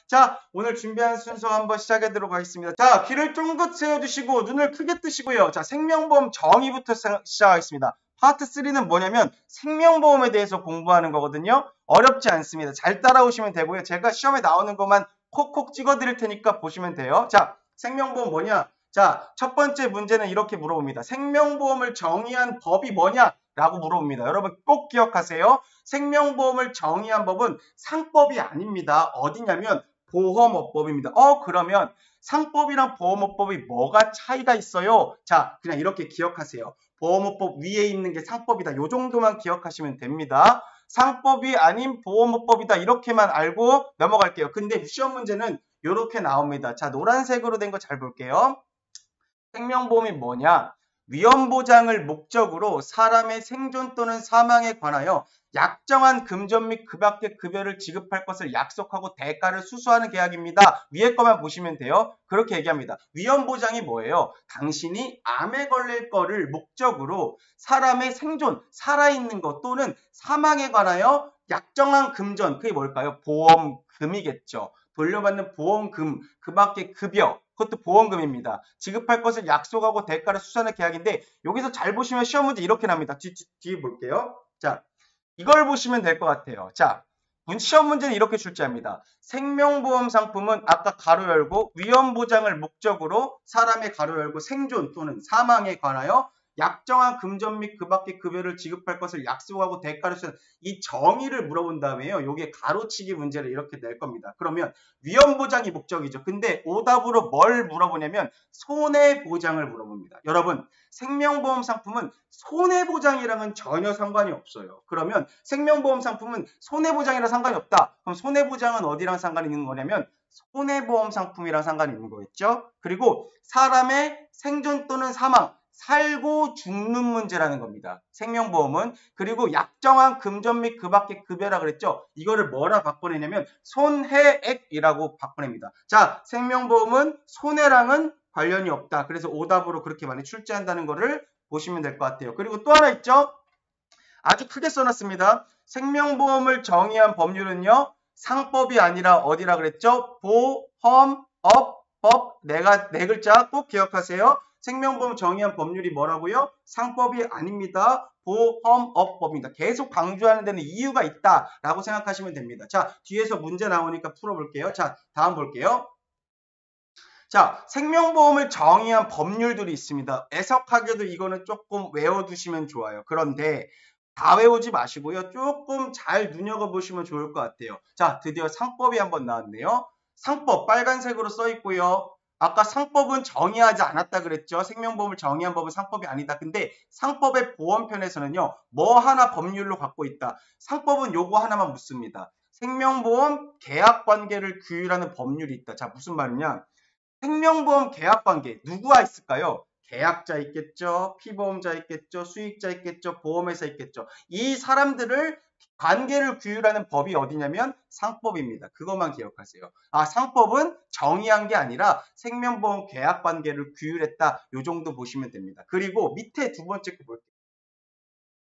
자, 오늘 준비한 순서 한번 시작하도록 하겠습니다. 자, 귀를 쫑긋 세워주시고 눈을 크게 뜨시고요. 자, 생명보험 정의부터 시작하겠습니다. 파트 3는 뭐냐면 생명보험에 대해서 공부하는 거거든요. 어렵지 않습니다. 잘 따라오시면 되고요. 제가 시험에 나오는 것만 콕콕 찍어드릴 테니까 보시면 돼요. 자, 생명보험 뭐냐? 자, 첫 번째 문제는 이렇게 물어봅니다. 생명보험을 정의한 법이 뭐냐? 라고 물어봅니다. 여러분 꼭 기억하세요. 생명보험을 정의한 법은 상법이 아닙니다. 어디냐면 보험업법입니다. 그러면 상법이랑 보험업법이 뭐가 차이가 있어요? 자, 그냥 이렇게 기억하세요. 보험업법 위에 있는 게 상법이다. 요 정도만 기억하시면 됩니다. 상법이 아닌 보험업법이다. 이렇게만 알고 넘어갈게요. 근데 시험 문제는 이렇게 나옵니다. 자, 노란색으로 된 거 잘 볼게요. 생명보험이 뭐냐? 위험보장을 목적으로 사람의 생존 또는 사망에 관하여 약정한 금전 및 그 밖의 급여를 지급할 것을 약속하고 대가를 수수하는 계약입니다. 위에 거만 보시면 돼요. 그렇게 얘기합니다. 위험보장이 뭐예요? 당신이 암에 걸릴 거를 목적으로 사람의 생존, 살아있는 것 또는 사망에 관하여 약정한 금전, 그게 뭘까요? 보험금이겠죠. 돌려받는 보험금, 그 밖의 급여, 그것도 보험금입니다. 지급할 것을 약속하고 대가를 수수하는 계약인데 여기서 잘 보시면 시험 문제 이렇게 납니다. 뒤에 볼게요. 자, 이걸 보시면 될 것 같아요. 자, 시험 문제는 이렇게 출제합니다. 생명보험 상품은 아까 가로 열고 위험보장을 목적으로 사람의 가로 열고 생존 또는 사망에 관하여 약정한 금전 및 그 밖의 급여를 지급할 것을 약속하고 대가를 수는 이 정의를 물어본 다음에요. 요게 가로치기 문제를 이렇게 낼 겁니다. 그러면 위험보장이 목적이죠. 근데 오답으로 뭘 물어보냐면 손해보장을 물어봅니다. 여러분 생명보험 상품은 손해보장이랑은 전혀 상관이 없어요. 그러면 생명보험 상품은 손해보장이랑 상관이 없다. 그럼 손해보장은 어디랑 상관이 있는 거냐면 손해보험 상품이랑 상관이 있는 거겠죠. 그리고 사람의 생존 또는 사망, 살고 죽는 문제라는 겁니다. 생명보험은. 그리고 약정한 금전 및 그 밖의 급여라 그랬죠. 이거를 뭐라 바꿔내냐면 손해액이라고 바꿔냅니다. 자, 생명보험은 손해랑은 관련이 없다. 그래서 오답으로 그렇게 많이 출제한다는 거를 보시면 될 것 같아요. 그리고 또 하나 있죠. 아주 크게 써놨습니다. 생명보험을 정의한 법률은요. 상법이 아니라 어디라 그랬죠? 보험업법. 네 글자 꼭 기억하세요. 생명보험 정의한 법률이 뭐라고요? 상법이 아닙니다. 보험업법입니다. 계속 강조하는 데는 이유가 있다라고 생각하시면 됩니다. 자, 뒤에서 문제 나오니까 풀어볼게요. 자, 다음 볼게요. 자, 생명보험을 정의한 법률들이 있습니다. 애석하게도 이거는 조금 외워두시면 좋아요. 그런데 다 외우지 마시고요. 조금 잘 눈여겨보시면 좋을 것 같아요. 자, 드디어 상법이 한번 나왔네요. 상법 빨간색으로 써 있고요. 아까 상법은 정의하지 않았다 그랬죠. 생명보험을 정의한 법은 상법이 아니다. 근데 상법의 보험편에서는요. 뭐 하나 법률로 갖고 있다. 상법은 요거 하나만 묻습니다. 생명보험 계약관계를 규율하는 법률이 있다. 자, 무슨 말이냐. 생명보험 계약관계 누구와 있을까요? 계약자 있겠죠. 피보험자 있겠죠. 수익자 있겠죠. 보험회사 있겠죠. 이 사람들을 관계를 규율하는 법이 어디냐면 상법입니다. 그것만 기억하세요. 아, 상법은 정의한 게 아니라 생명보험 계약관계를 규율했다. 요 정도 보시면 됩니다. 그리고 밑에 두 번째 거 볼게요.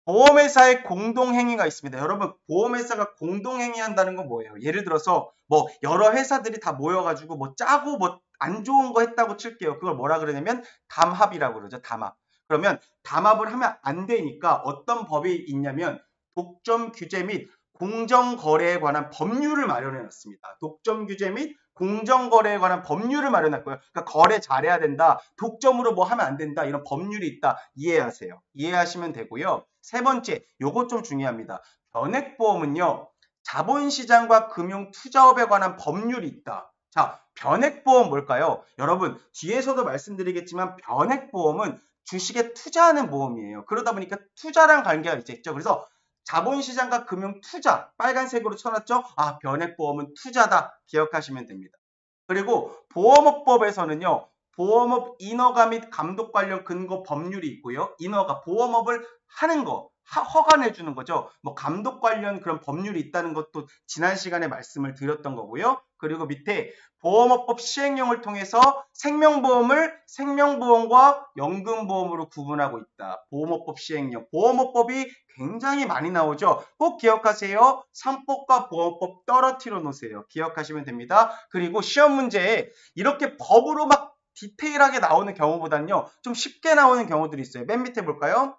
보험회사의 공동행위가 있습니다. 여러분 보험회사가 공동행위 한다는 건 뭐예요? 예를 들어서 뭐 여러 회사들이 다 모여가지고 뭐 짜고 뭐 안 좋은 거 했다고 칠게요. 그걸 뭐라 그러냐면 담합이라고 그러죠. 담합. 그러면 담합을 하면 안 되니까 어떤 법이 있냐면 독점 규제 및 공정거래에 관한 법률을 마련해 놨습니다. 독점 규제 및 공정거래에 관한 법률을 마련했고요. 그러니까 거래 잘해야 된다. 독점으로 뭐 하면 안 된다. 이런 법률이 있다. 이해하세요. 이해하시면 되고요. 세 번째, 요거 좀 중요합니다. 변액보험은요. 자본시장과 금융투자업에 관한 법률이 있다. 자, 변액보험 뭘까요? 여러분, 뒤에서도 말씀드리겠지만 변액보험은 주식에 투자하는 보험이에요. 그러다 보니까 투자랑 관계가 있죠. 그래서 자본시장과 금융투자, 빨간색으로 쳐놨죠? 아, 변액보험은 투자다. 기억하시면 됩니다. 그리고 보험업법에서는요. 보험업 인허가 및 감독 관련 근거 법률이 있고요. 인허가, 보험업을 하는 거, 허가내 주는 거죠. 뭐 감독 관련 그런 법률이 있다는 것도 지난 시간에 말씀을 드렸던 거고요. 그리고 밑에 보험업법 시행령을 통해서 생명보험을 생명보험과 연금보험으로 구분하고 있다. 보험업법 시행령. 보험업법이 굉장히 많이 나오죠. 꼭 기억하세요. 상법과 보험법 떨어뜨려 놓으세요. 기억하시면 됩니다. 그리고 시험 문제에 이렇게 법으로 막 디테일하게 나오는 경우보다는요. 좀 쉽게 나오는 경우들이 있어요. 맨 밑에 볼까요?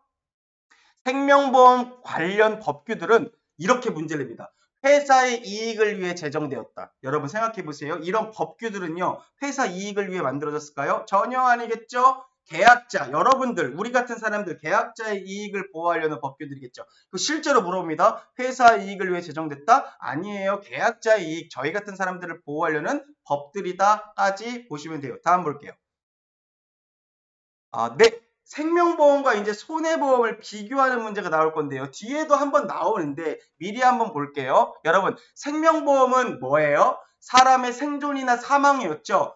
생명보험 관련 법규들은 이렇게 문제를 냅니다. 회사의 이익을 위해 제정되었다. 여러분 생각해 보세요. 이런 법규들은요. 회사 이익을 위해 만들어졌을까요? 전혀 아니겠죠. 계약자, 여러분들, 우리 같은 사람들, 계약자의 이익을 보호하려는 법규들이겠죠. 실제로 물어봅니다. 회사 이익을 위해 제정됐다? 아니에요. 계약자의 이익, 저희 같은 사람들을 보호하려는 법들이다까지 보시면 돼요. 다음 볼게요. 네. 생명보험과 이제 손해보험을 비교하는 문제가 나올 건데요. 뒤에도 한번 나오는데 미리 한번 볼게요. 여러분, 생명보험은 뭐예요? 사람의 생존이나 사망이었죠.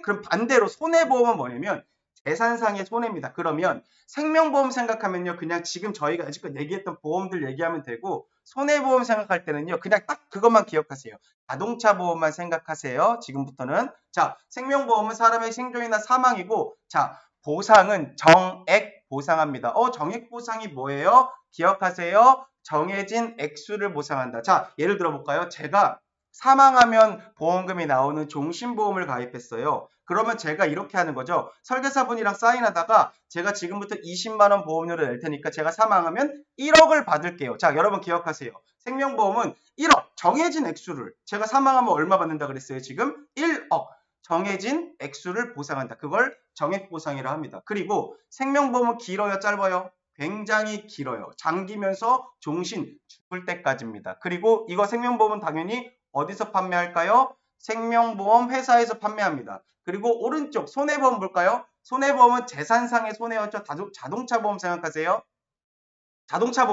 그럼 반대로 손해보험은 뭐냐면 재산상의 손해입니다. 그러면 생명보험 생각하면요. 그냥 지금 저희가 아직까지 얘기했던 보험들 얘기하면 되고 손해보험 생각할 때는요. 그냥 딱 그것만 기억하세요. 자동차 보험만 생각하세요. 지금부터는. 자, 생명보험은 사람의 생존이나 사망이고 자, 보상은 정액 보상합니다. 정액 보상이 뭐예요? 기억하세요. 정해진 액수를 보상한다. 자, 예를 들어 볼까요? 제가 사망하면 보험금이 나오는 종신보험을 가입했어요. 그러면 제가 이렇게 하는 거죠. 설계사분이랑 사인하다가 제가 지금부터 20만 원 보험료를 낼 테니까 제가 사망하면 1억을 받을게요. 자, 여러분 기억하세요. 생명보험은 1억 정해진 액수를 제가 사망하면 얼마 받는다 그랬어요? 지금 1억. 정해진 액수를 보상한다. 그걸 정액보상이라 합니다. 그리고 생명보험은 길어요? 짧아요? 굉장히 길어요. 장기면서 종신 죽을 때까지입니다. 그리고 이거 생명보험은 당연히 어디서 판매할까요? 생명보험 회사에서 판매합니다. 그리고 오른쪽 손해보험 볼까요? 손해보험은 재산상의 손해였죠. 자동차 보험 생각하세요. 자동차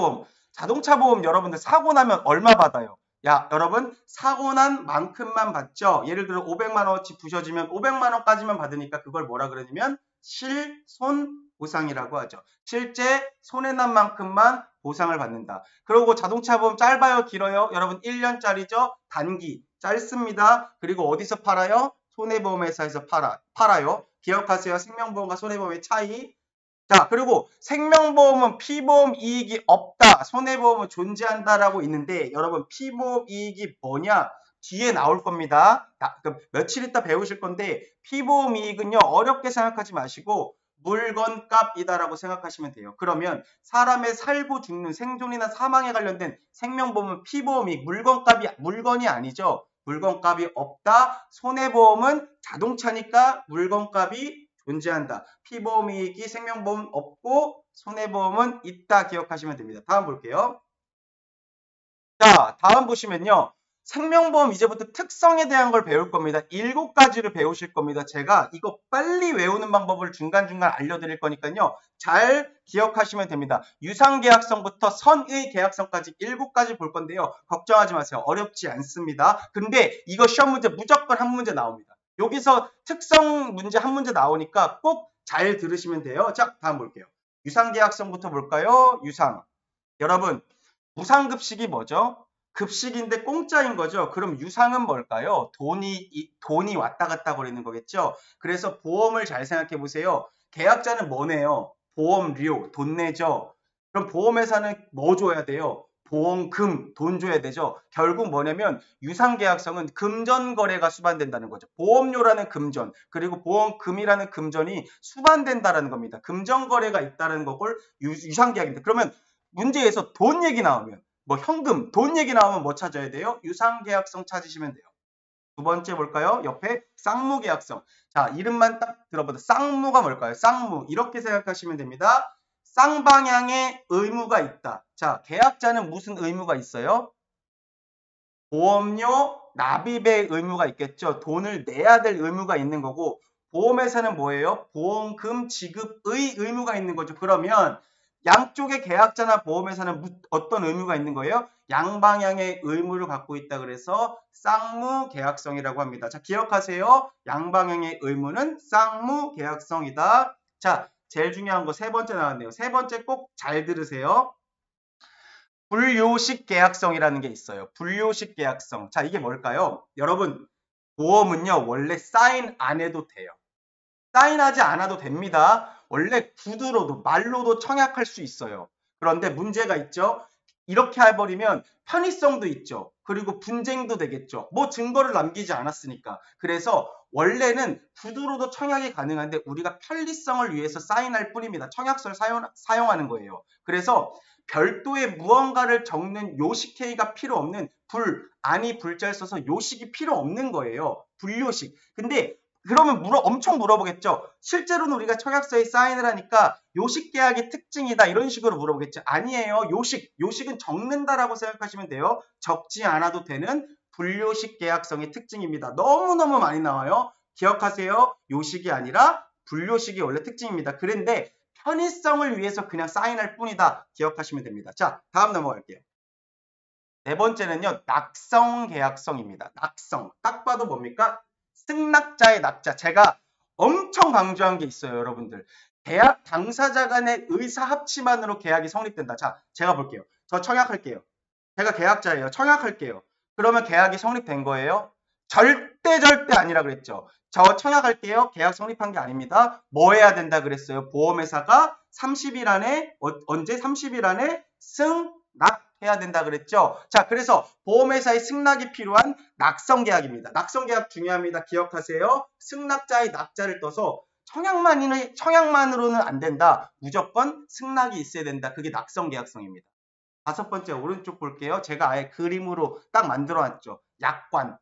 보험 여러분들 사고 나면 얼마 받아요? 야, 여러분 사고 난 만큼만 받죠. 예를 들어 500만 원어치 부셔지면 500만 원까지만 받으니까 그걸 뭐라 그러냐면 실손보상이라고 하죠. 실제 손해난 만큼만 보상을 받는다. 그리고 자동차 보험 짧아요, 길어요? 여러분 1년짜리죠. 단기 짧습니다. 그리고 어디서 팔아요? 손해보험회사에서 팔아요. 기억하세요. 생명보험과 손해보험의 차이. 자, 그리고 생명보험은 피보험 이익이 없다. 손해보험은 존재한다라고 있는데 여러분 피보험 이익이 뭐냐? 뒤에 나올 겁니다. 며칠 있다 배우실 건데 피보험 이익은요. 어렵게 생각하지 마시고 물건값이다라고 생각하시면 돼요. 그러면 사람의 살고 죽는 생존이나 사망에 관련된 생명보험은 피보험 이익, 물건이 아니죠. 물건값이 없다. 손해보험은 자동차니까 물건값이 존재한다. 피보험 이익이 생명보험 없고 손해보험은 있다 기억하시면 됩니다. 다음 볼게요. 자, 다음 보시면요. 생명보험 이제부터 특성에 대한 걸 배울 겁니다. 7가지를 배우실 겁니다. 제가 이거 빨리 외우는 방법을 중간중간 알려드릴 거니까요. 잘 기억하시면 됩니다. 유상계약성부터 선의계약성까지 7가지 볼 건데요. 걱정하지 마세요. 어렵지 않습니다. 근데 이거 시험 문제 무조건 한 문제 나옵니다. 여기서 특성 문제 한 문제 나오니까 꼭 잘 들으시면 돼요. 자, 다음 볼게요. 유상계약성부터 볼까요? 유상. 여러분, 무상급식이 뭐죠? 급식인데 공짜인 거죠. 그럼 유상은 뭘까요? 돈이 왔다 갔다 거리는 거겠죠. 그래서 보험을 잘 생각해 보세요. 계약자는 뭐네요? 보험료, 돈 내죠. 그럼 보험회사는 뭐 줘야 돼요? 보험금, 돈 줘야 되죠. 결국 뭐냐면 유상계약성은 금전거래가 수반된다는 거죠. 보험료라는 금전, 그리고 보험금이라는 금전이 수반된다는 겁니다. 금전거래가 있다는 걸 유상계약입니다. 그러면 문제에서 돈 얘기 나오면 뭐 현금, 돈 얘기 나오면 뭐 찾아야 돼요? 유상계약성 찾으시면 돼요. 두 번째 볼까요? 옆에 쌍무계약성. 자, 이름만 딱 들어보자. 쌍무가 뭘까요? 쌍무. 이렇게 생각하시면 됩니다. 쌍방향의 의무가 있다. 자, 계약자는 무슨 의무가 있어요? 보험료 납입의 의무가 있겠죠. 돈을 내야 될 의무가 있는 거고 보험회사는 뭐예요? 보험금 지급의 의무가 있는 거죠. 그러면 양쪽의 계약자나 보험회사는 어떤 의무가 있는 거예요? 양방향의 의무를 갖고 있다 그래서 쌍무계약성이라고 합니다. 자, 기억하세요. 양방향의 의무는 쌍무계약성이다. 자, 제일 중요한 거 세 번째 나왔네요. 세 번째 꼭 잘 들으세요. 불요식 계약성이라는 게 있어요. 불요식 계약성. 자, 이게 뭘까요? 여러분, 보험은요, 원래 사인 안 해도 돼요. 사인하지 않아도 됩니다. 원래 구두로도 말로도 청약할 수 있어요. 그런데 문제가 있죠. 이렇게 해버리면 편의성도 있죠. 그리고 분쟁도 되겠죠. 뭐 증거를 남기지 않았으니까. 그래서 원래는 구두로도 청약이 가능한데 우리가 편리성을 위해서 사인할 뿐입니다. 청약서를 사용하는 거예요. 그래서 별도의 무언가를 적는 요식행위가 필요 없는 아니 불자를 써서 요식이 필요 없는 거예요. 불요식. 근데 그러면 엄청 물어보겠죠. 실제로는 우리가 청약서에 사인을 하니까 요식계약의 특징이다 이런 식으로 물어보겠죠. 아니에요. 요식은 적는다라고 생각하시면 돼요. 적지 않아도 되는 불요식 계약성의 특징입니다. 너무너무 많이 나와요. 기억하세요. 요식이 아니라 불요식이 원래 특징입니다. 그런데 편의성을 위해서 그냥 사인할 뿐이다. 기억하시면 됩니다. 자, 다음 넘어갈게요. 네 번째는요. 낙성 계약성입니다. 낙성. 딱 봐도 뭡니까? 승낙자의 낙자. 제가 엄청 강조한 게 있어요, 여러분들. 계약 당사자 간의 의사 합치만으로 계약이 성립된다. 자, 제가 볼게요. 저 청약할게요. 제가 계약자예요. 청약할게요. 그러면 계약이 성립된 거예요? 절대 아니라 그랬죠. 저 청약할게요. 계약 성립한 게 아닙니다. 뭐 해야 된다 그랬어요? 보험회사가 30일 안에 언제 30일 안에 승낙해야 된다 그랬죠. 자, 그래서 보험회사의 승낙이 필요한 낙성계약입니다. 낙성계약 중요합니다. 기억하세요. 승낙자의 낙자를 떠서 청약만으로는 안 된다. 무조건 승낙이 있어야 된다. 그게 낙성계약성입니다. 다섯 번째 오른쪽 볼게요. 제가 아예 그림으로 딱 만들어놨죠. 약관.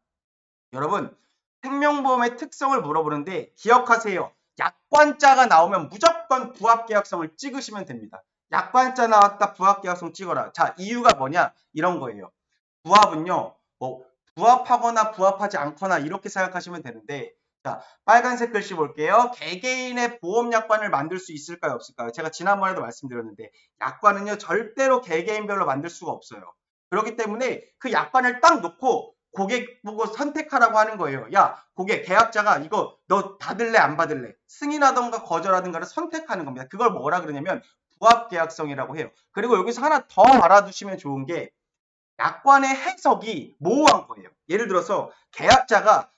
여러분 생명보험의 특성을 물어보는데 기억하세요. 약관자가 나오면 무조건 부합계약성을 찍으시면 됩니다. 약관자 나왔다 부합계약성 찍어라. 자, 이유가 뭐냐? 이런 거예요. 부합은요. 뭐 부합하거나 부합하지 않거나 이렇게 생각하시면 되는데 자, 빨간색 글씨 볼게요. 개개인의 보험약관을 만들 수 있을까요? 없을까요? 제가 지난번에도 말씀드렸는데 약관은요. 절대로 개개인별로 만들 수가 없어요. 그렇기 때문에 그 약관을 딱 놓고 고객 보고 선택하라고 하는 거예요. 야, 고객, 계약자가 이거 너 받을래 안 받을래? 승인하던가 거절하던가를 선택하는 겁니다. 그걸 뭐라 그러냐면 부합계약성이라고 해요. 그리고 여기서 하나 더 알아두시면 좋은 게 약관의 해석이 모호한 거예요. 예를 들어서 계약자가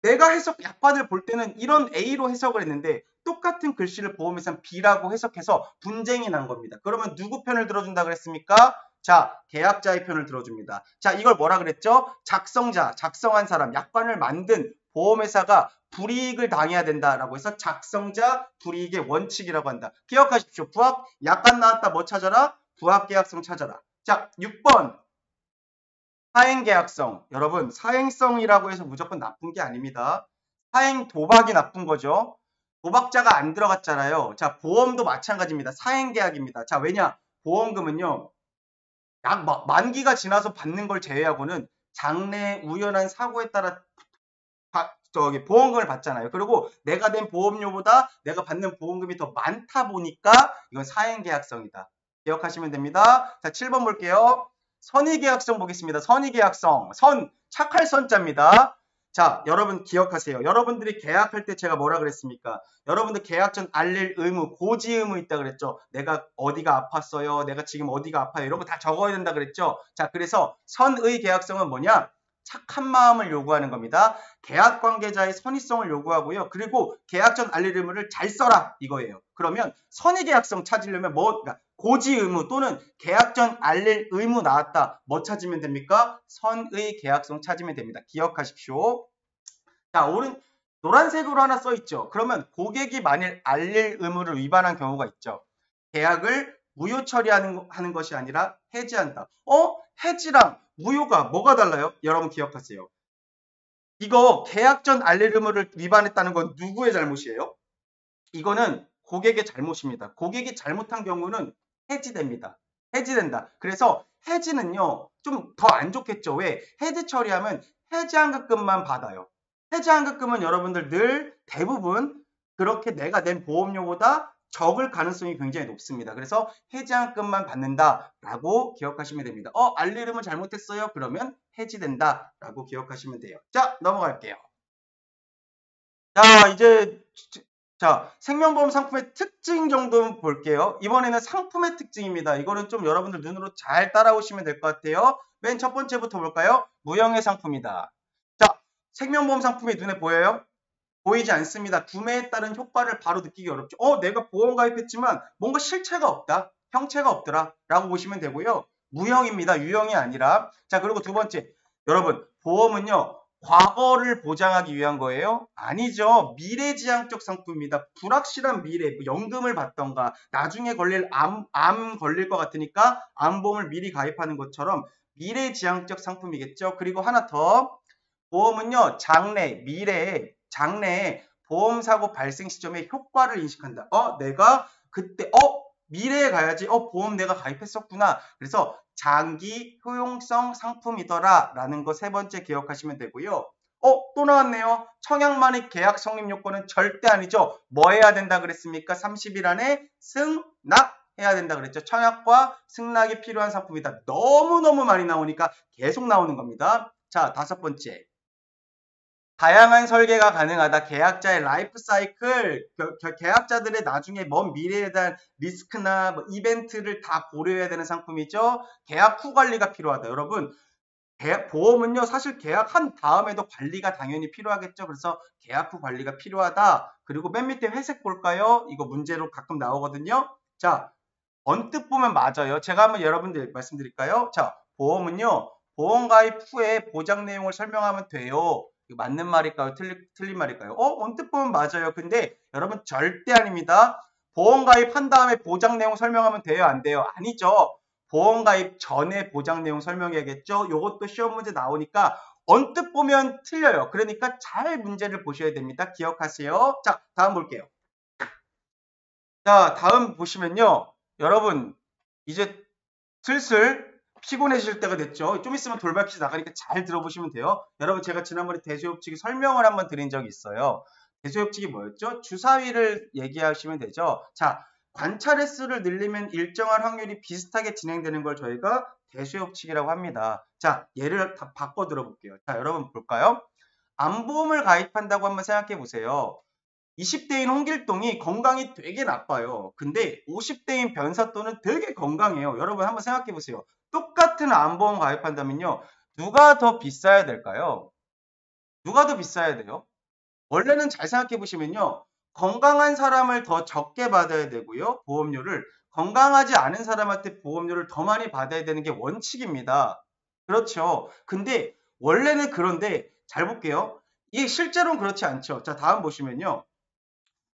내가 약관을 볼 때는 이런 A로 해석을 했는데 똑같은 글씨를 보험회사는 B라고 해석해서 분쟁이 난 겁니다. 그러면 누구 편을 들어준다 그랬습니까? 자, 계약자의 편을 들어줍니다. 자, 이걸 뭐라 그랬죠? 작성한 사람, 약관을 만든 보험회사가 불이익을 당해야 된다라고 해서 작성자 불이익의 원칙이라고 한다. 기억하십시오. 약관 나왔다 뭐 찾아라? 부합계약성 찾아라. 자, 6번. 사행계약성. 여러분, 사행성이라고 해서 무조건 나쁜 게 아닙니다. 사행 도박이 나쁜 거죠. 도박자가 안 들어갔잖아요. 자, 보험도 마찬가지입니다. 사행계약입니다. 자, 왜냐? 보험금은요. 약 만기가 지나서 받는 걸 제외하고는 장래 우연한 사고에 따라 보험금을 받잖아요. 그리고 내가 낸 보험료보다 내가 받는 보험금이 더 많다 보니까 이건 사행계약성이다. 기억하시면 됩니다. 자, 7번 볼게요. 선의계약성 보겠습니다. 선의계약성. 착할 선자입니다. 자, 여러분 기억하세요. 여러분들이 계약할 때 제가 뭐라 그랬습니까? 여러분들 계약 전 알릴 의무, 고지 의무 있다 그랬죠. 내가 어디가 아팠어요. 내가 지금 어디가 아파요. 이런 거 다 적어야 된다 그랬죠. 자, 그래서 선의 계약성은 뭐냐? 착한 마음을 요구하는 겁니다. 계약 관계자의 선의성을 요구하고요. 그리고 계약 전 알릴 의무를 잘 써라 이거예요. 그러면 선의 계약성 찾으려면 그러니까 고지 의무 또는 계약 전 알릴 의무 나왔다. 뭐 찾으면 됩니까? 선의 계약성 찾으면 됩니다. 기억하십시오. 자, 노란색으로 하나 써 있죠. 그러면 고객이 만일 알릴 의무를 위반한 경우가 있죠. 계약을 무효 처리하는 것이 아니라 해지한다. 해지랑 무효가 뭐가 달라요? 여러분 기억하세요. 이거 계약 전 알릴 의무를 위반했다는 건 누구의 잘못이에요? 이거는 고객의 잘못입니다. 고객이 잘못한 경우는 해지됩니다. 해지된다. 그래서 해지는요. 좀 더 안 좋겠죠. 왜? 해지 처리하면 해지환급금만 받아요. 해지환급금은 여러분들 늘 대부분 그렇게 내가 낸 보험료보다 적을 가능성이 굉장히 높습니다. 그래서 해지환급금만 받는다라고 기억하시면 됩니다. 알리름을 잘못했어요. 그러면 해지된다라고 기억하시면 돼요. 자, 넘어갈게요. 자, 이제 자, 생명보험 상품의 특징 정도 볼게요. 이번에는 상품의 특징입니다. 이거는 좀 여러분들 눈으로 잘 따라오시면 될 것 같아요. 맨 첫 번째부터 볼까요? 무형의 상품이다. 자, 생명보험 상품이 눈에 보여요? 보이지 않습니다. 구매에 따른 효과를 바로 느끼기 어렵죠. 내가 보험 가입했지만 뭔가 실체가 없다. 형체가 없더라. 라고 보시면 되고요. 무형입니다. 유형이 아니라. 자, 그리고 두 번째. 여러분, 보험은요. 과거를 보장하기 위한 거예요? 아니죠. 미래지향적 상품입니다. 불확실한 미래, 뭐 연금을 받던가, 나중에 걸릴 암 걸릴 것 같으니까 암보험을 미리 가입하는 것처럼 미래지향적 상품이겠죠. 그리고 하나 더. 보험은요, 장래에 보험사고 발생 시점에 효과를 인식한다. 내가 그때, 미래에 가야지, 보험 내가 가입했었구나. 그래서 장기 효용성 상품이더라. 라는 거 세 번째 기억하시면 되고요. 또 나왔네요. 청약만의 계약 성립 요건은 절대 아니죠. 뭐 해야 된다 그랬습니까? 30일 안에 승낙 해야 된다 그랬죠. 청약과 승낙이 필요한 상품이다. 너무너무 많이 나오니까 계속 나오는 겁니다. 자, 다섯 번째. 다양한 설계가 가능하다. 계약자의 라이프 사이클, 계약자들의 나중에 먼 미래에 대한 리스크나 뭐 이벤트를 다 고려해야 되는 상품이죠. 계약 후 관리가 필요하다. 여러분, 보험은요, 사실 계약한 다음에도 관리가 당연히 필요하겠죠. 그래서 계약 후 관리가 필요하다. 그리고 맨 밑에 회색 볼까요? 이거 문제로 가끔 나오거든요. 자, 언뜻 보면 맞아요. 제가 한번 여러분들 말씀드릴까요? 자, 보험은요, 보험 가입 후에 보장 내용을 설명하면 돼요. 이거 맞는 말일까요? 틀린 말일까요? 언뜻 보면 맞아요. 근데 여러분 절대 아닙니다. 보험 가입한 다음에 보장 내용 설명하면 돼요? 안 돼요? 아니죠. 보험 가입 전에 보장 내용 설명해야겠죠. 요것도 시험 문제 나오니까 언뜻 보면 틀려요. 그러니까 잘 문제를 보셔야 됩니다. 기억하세요. 자, 다음 볼게요. 자, 다음 보시면요. 여러분, 이제 슬슬 피곤해질 때가 됐죠. 좀 있으면 돌발 퀴즈 나가니까 잘 들어보시면 돼요. 여러분, 제가 지난번에 대수협칙이 설명을 한번 드린 적이 있어요. 대수협칙이 뭐였죠? 주사위를 얘기하시면 되죠. 자, 관찰 횟수를 늘리면 일정한 확률이 비슷하게 진행되는 걸 저희가 대수협칙이라고 합니다. 자, 예를 다 바꿔 들어볼게요. 자, 여러분 볼까요? 암보험을 가입한다고 한번 생각해 보세요. 20대인 홍길동이 건강이 되게 나빠요. 근데 50대인 변사또는 되게 건강해요. 여러분 한번 생각해 보세요. 똑같은 암보험 가입한다면요. 누가 더 비싸야 될까요? 누가 더 비싸야 돼요? 원래는 잘 생각해 보시면요. 건강한 사람을 더 적게 받아야 되고요. 보험료를. 건강하지 않은 사람한테 보험료를 더 많이 받아야 되는 게 원칙입니다. 그렇죠. 근데 원래는 그런데 잘 볼게요. 이게 실제로는 그렇지 않죠. 자, 다음 보시면요.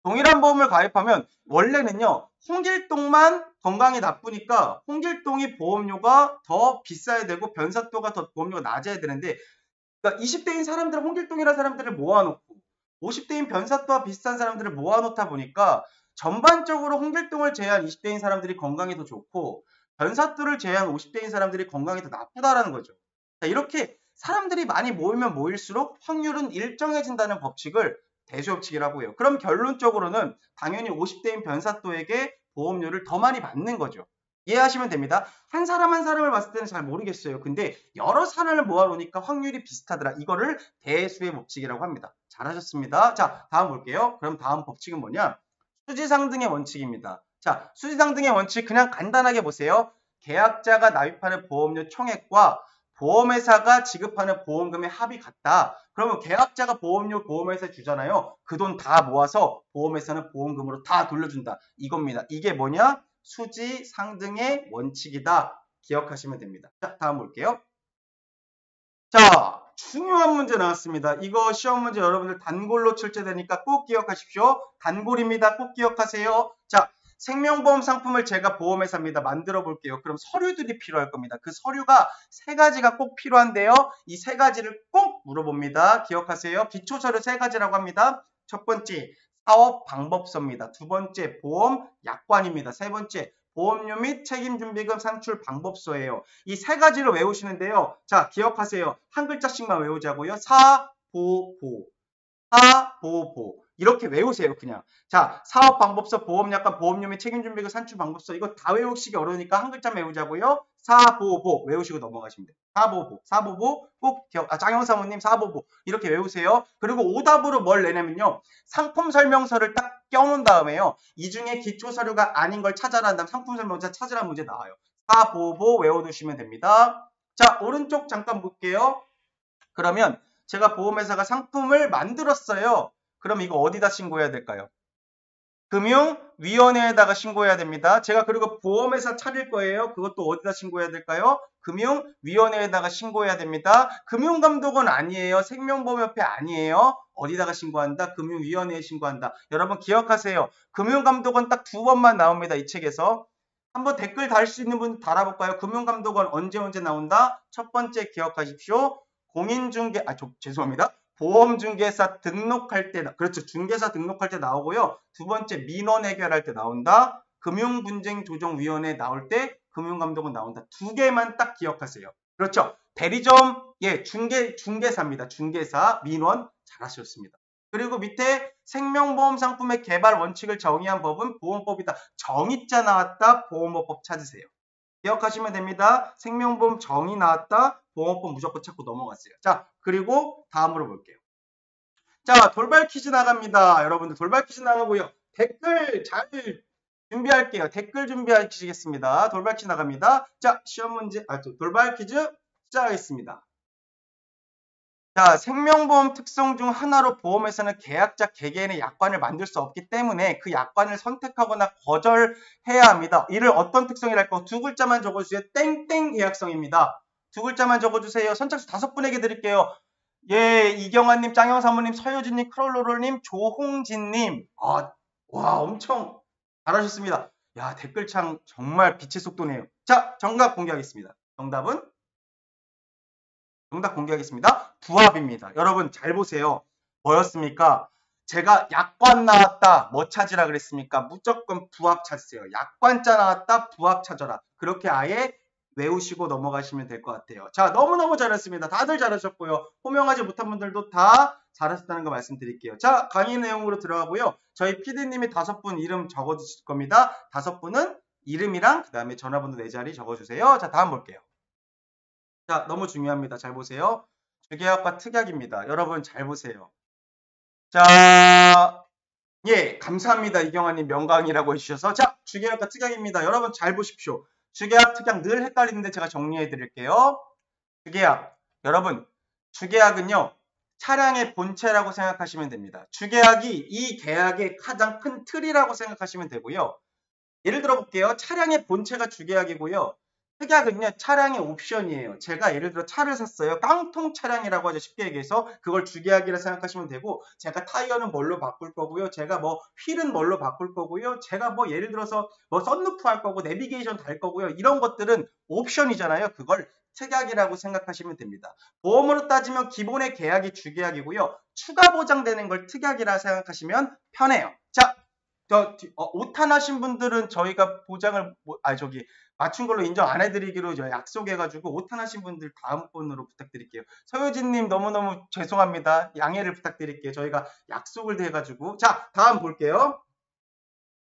동일한 보험을 가입하면 원래는요. 홍길동만 건강이 나쁘니까 홍길동이 보험료가 더 비싸야 되고 변사또가 더 보험료가 낮아야 되는데 그러니까 20대인 사람들은 홍길동이라는 사람들을 모아놓고 50대인 변사또와 비슷한 사람들을 모아놓다 보니까 전반적으로 홍길동을 제외한 20대인 사람들이 건강이 더 좋고 변사또를 제외한 50대인 사람들이 건강이 더 나쁘다라는 거죠. 자, 이렇게 사람들이 많이 모이면 모일수록 확률은 일정해진다는 법칙을 대수협칙이라고 해요. 그럼 결론적으로는 당연히 50대인 변사또에게 보험료를 더 많이 받는 거죠. 이해하시면 됩니다. 한 사람 한 사람을 봤을 때는 잘 모르겠어요. 근데 여러 사람을 모아놓으니까 확률이 비슷하더라. 이거를 대수의 법칙이라고 합니다. 잘하셨습니다. 자, 다음 볼게요. 그럼 다음 법칙은 뭐냐? 수지상등의 원칙입니다. 자, 수지상등의 원칙 그냥 간단하게 보세요. 계약자가 납입하는 보험료 총액과 보험회사가 지급하는 보험금의 합이 같다. 그러면 계약자가 보험회사에 주잖아요. 그 돈 다 모아서 보험회사는 보험금으로 다 돌려준다. 이겁니다. 이게 뭐냐? 수지상등의 원칙이다. 기억하시면 됩니다. 자, 다음 볼게요. 자, 중요한 문제 나왔습니다. 이거 시험 문제 여러분들 단골로 출제되니까 꼭 기억하십시오. 단골입니다. 꼭 기억하세요. 자, 생명보험 상품을 제가 보험회사입니다. 만들어 볼게요. 그럼 서류들이 필요할 겁니다. 그 서류가 세 가지가 꼭 필요한데요. 이 세 가지를 꼭 물어봅니다. 기억하세요. 기초서류 세 가지라고 합니다. 첫 번째, 사업 방법서입니다. 두 번째, 보험 약관입니다. 세 번째, 보험료 및 책임준비금 산출 방법서예요. 이 세 가지를 외우시는데요. 자, 기억하세요. 한 글자씩만 외우자고요. 사보보. 사보보. 이렇게 외우세요, 그냥. 자, 사업방법서, 보험약관, 보험료미, 책임준비금, 산출방법서 이거 다 외우시기 어려우니까 한 글자 외우자고요. 사보보 외우시고 넘어가시면 돼요. 사보보 꼭 기억, 장영사모님 사보보 이렇게 외우세요. 그리고 오답으로 뭘 내냐면요. 상품 설명서를 딱 껴놓은 다음에요. 이 중에 기초 서류가 아닌 걸 찾아라 한 다음 상품 설명서 찾으라는 문제 나와요. 사보보 외워두시면 됩니다. 자, 오른쪽 잠깐 볼게요. 그러면 제가 보험회사가 상품을 만들었어요. 그럼 이거 어디다 신고해야 될까요? 금융위원회에다가 신고해야 됩니다. 제가 그리고 보험회사 차릴 거예요. 그것도 어디다 신고해야 될까요? 금융위원회에다가 신고해야 됩니다. 금융감독원 아니에요. 생명보험협회 아니에요. 어디다가 신고한다? 금융위원회에 신고한다. 여러분 기억하세요. 금융감독원 딱 2번만 나옵니다. 이 책에서. 한번 댓글 달 수 있는 분 달아볼까요? 금융감독원 언제 나온다? 첫 번째 기억하십시오. 공인중개, 죄송합니다. 보험중개사 등록할 때, 그렇죠. 중개사 등록할 때 나오고요. 두 번째 민원 해결할 때 나온다. 금융분쟁조정위원회 나올 때 금융감독원 나온다. 두 개만 딱 기억하세요. 그렇죠. 대리점, 예, 중개사입니다. 중개사, 민원 잘하셨습니다. 그리고 밑에 생명보험 상품의 개발 원칙을 정의한 법은 보험법이다. 정의자 나왔다. 보험업법 찾으세요. 기억하시면 됩니다. 생명보험 정의 나왔다. 보험법 무조건 찾고 넘어갔어요. 자, 그리고 다음으로 볼게요. 자, 돌발 퀴즈 나갑니다. 여러분들 돌발 퀴즈 나가고요. 댓글 잘 준비할게요. 댓글 준비하시겠습니다. 돌발 퀴즈 나갑니다. 자, 시험 문제, 돌발 퀴즈 시작하겠습니다. 자, 생명보험 특성 중 하나로 보험회사는 계약자 개개인의 약관을 만들 수 없기 때문에 그 약관을 선택하거나 거절해야 합니다. 이를 어떤 특성이랄까? 두 글자만 적어주세요. 땡땡 계약성입니다. 두 글자만 적어주세요. 선착순 5분에게 드릴게요. 예, 이경환님, 짱영사모님, 서효진님, 크롤로롤님, 조홍진님. 와, 엄청 잘하셨습니다. 야, 댓글창 정말 빛의 속도네요. 자, 정답 공개하겠습니다. 정답 공개하겠습니다. 부합입니다. 여러분 잘 보세요. 뭐였습니까? 제가 약관 나왔다. 뭐 찾으라 그랬습니까? 무조건 부합 찾으세요. 약관자 나왔다. 부합 찾아라. 그렇게 아예 외우시고 넘어가시면 될 것 같아요. 자, 너무너무 잘했습니다. 다들 잘하셨고요. 호명하지 못한 분들도 다 잘하셨다는 거 말씀드릴게요. 자, 강의 내용으로 들어가고요. 저희 PD님이 5분 이름 적어주실 겁니다. 5분은 이름이랑 그 다음에 전화번호 4자리 적어주세요. 자, 다음 볼게요. 자, 너무 중요합니다. 잘 보세요. 주계약과 특약입니다. 여러분 잘 보세요. 자, 예, 감사합니다. 이경환님 명강이라고 해주셔서. 자, 주계약과 특약입니다. 여러분 잘 보십시오. 주계약, 특약 늘 헷갈리는데 제가 정리해 드릴게요. 주계약. 여러분, 주계약은요. 차량의 본체라고 생각하시면 됩니다. 주계약이 이 계약의 가장 큰 틀이라고 생각하시면 되고요. 예를 들어 볼게요. 차량의 본체가 주계약이고요. 특약은요, 차량의 옵션이에요. 제가 예를 들어 차를 샀어요. 깡통 차량이라고 하죠. 쉽게 얘기해서. 그걸 주계약이라 생각하시면 되고, 제가 타이어는 뭘로 바꿀 거고요. 제가 뭐 휠은 뭘로 바꿀 거고요. 제가 뭐 예를 들어서 뭐 썬루프 할 거고, 내비게이션 달 거고요. 이런 것들은 옵션이잖아요. 그걸 특약이라고 생각하시면 됩니다. 보험으로 따지면 기본의 계약이 주계약이고요. 추가 보장되는 걸 특약이라 생각하시면 편해요. 자, 오탄하신 분들은 저희가 보장을, 맞춘 걸로 인정 안 해드리기로 약속해가지고 오탄하신 분들 다음번으로 부탁드릴게요. 서효진님 너무너무 죄송합니다. 양해를 부탁드릴게요. 저희가 약속을 해가지고. 자, 다음 볼게요.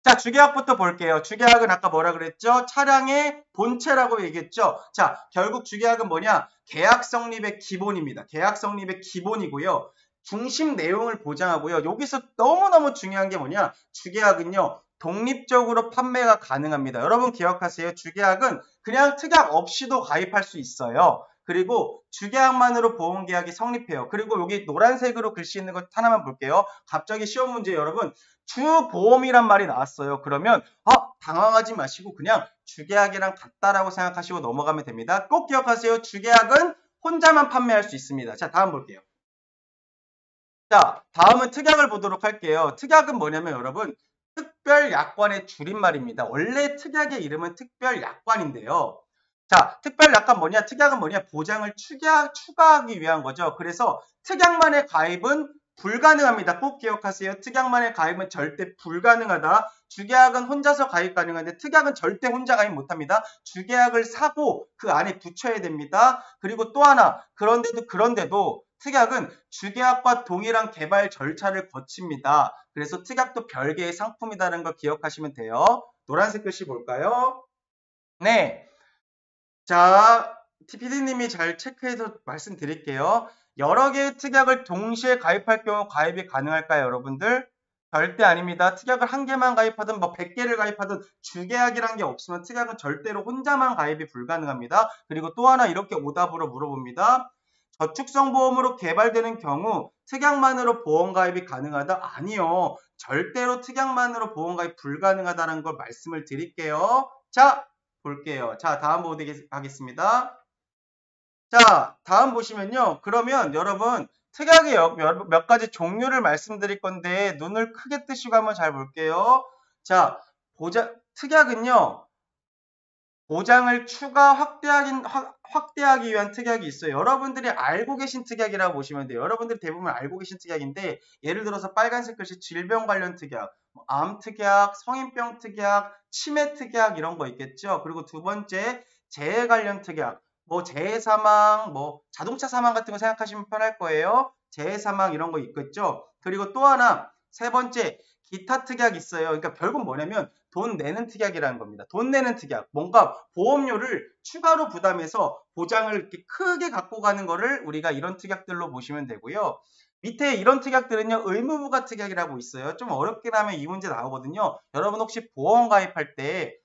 자, 주계약부터 볼게요. 주계약은 아까 뭐라 그랬죠? 차량의 본체라고 얘기했죠? 자, 결국 주계약은 뭐냐? 계약 성립의 기본입니다. 계약 성립의 기본이고요. 중심 내용을 보장하고요. 여기서 너무너무 중요한 게 뭐냐? 주계약은요. 독립적으로 판매가 가능합니다. 여러분 기억하세요. 주계약은 그냥 특약 없이도 가입할 수 있어요. 그리고 주계약만으로 보험계약이 성립해요. 그리고 여기 노란색으로 글씨 있는 것 하나만 볼게요. 갑자기 시험 문제 여러분 주보험이란 말이 나왔어요. 그러면 당황하지 마시고 그냥 주계약이랑 같다라고 생각하시고 넘어가면 됩니다. 꼭 기억하세요. 주계약은 혼자만 판매할 수 있습니다. 자, 다음 볼게요. 자, 다음은 특약을 보도록 할게요. 특약은 뭐냐면 여러분 특별약관의 줄임말입니다. 원래 특약의 이름은 특별약관인데요. 자, 특별약관 뭐냐? 특약은 뭐냐? 보장을 추가하기 위한 거죠. 그래서 특약만의 가입은 불가능합니다. 꼭 기억하세요. 특약만의 가입은 절대 불가능하다. 주계약은 혼자서 가입 가능한데 특약은 절대 혼자 가입 못합니다. 주계약을 사고 그 안에 붙여야 됩니다. 그리고 또 하나 그런데도 특약은 주계약과 동일한 개발 절차를 거칩니다. 그래서 특약도 별개의 상품이라는 걸 기억하시면 돼요. 노란색 글씨 볼까요? 네. 자, PD님이 잘 체크해서 말씀드릴게요. 여러 개의 특약을 동시에 가입할 경우 가입이 가능할까요, 여러분들? 절대 아닙니다. 특약을 한 개만 가입하든 뭐 100개를 가입하든 주계약이란 게 없으면 특약은 절대로 혼자만 가입이 불가능합니다. 그리고 또 하나 이렇게 오답으로 물어봅니다. 저축성보험으로 개발되는 경우 특약만으로 보험 가입이 가능하다? 아니요. 절대로 특약만으로 보험 가입 불가능하다는 걸 말씀을 드릴게요. 자, 볼게요. 자, 다음 보겠습니다. 자, 다음 보시면요. 그러면 여러분 특약의 몇 가지 종류를 말씀드릴 건데 눈을 크게 뜨시고 한번 잘 볼게요. 자, 특약은요. 보장을 추가 확대하기 위한 특약이 있어요. 여러분들이 알고 계신 특약이라고 보시면 돼요. 여러분들이 대부분 알고 계신 특약인데 예를 들어서 빨간색 글씨 질병 관련 특약, 암 특약, 성인병 특약, 치매 특약 이런 거 있겠죠. 그리고 두 번째 재해 관련 특약, 뭐 재해 사망, 뭐 자동차 사망 같은 거 생각하시면 편할 거예요. 재해 사망 이런 거 있겠죠. 그리고 또 하나 세 번째 기타 특약 있어요. 그러니까 결국 뭐냐면 돈 내는 특약이라는 겁니다. 돈 내는 특약. 뭔가 보험료를 추가로 부담해서 보장을 이렇게 크게 갖고 가는 거를 우리가 이런 특약들로 보시면 되고요. 밑에 이런 특약들은요. 의무부가 특약이라고 있어요. 좀 어렵긴 하면 이 문제 나오거든요. 여러분 혹시 보험 가입할 때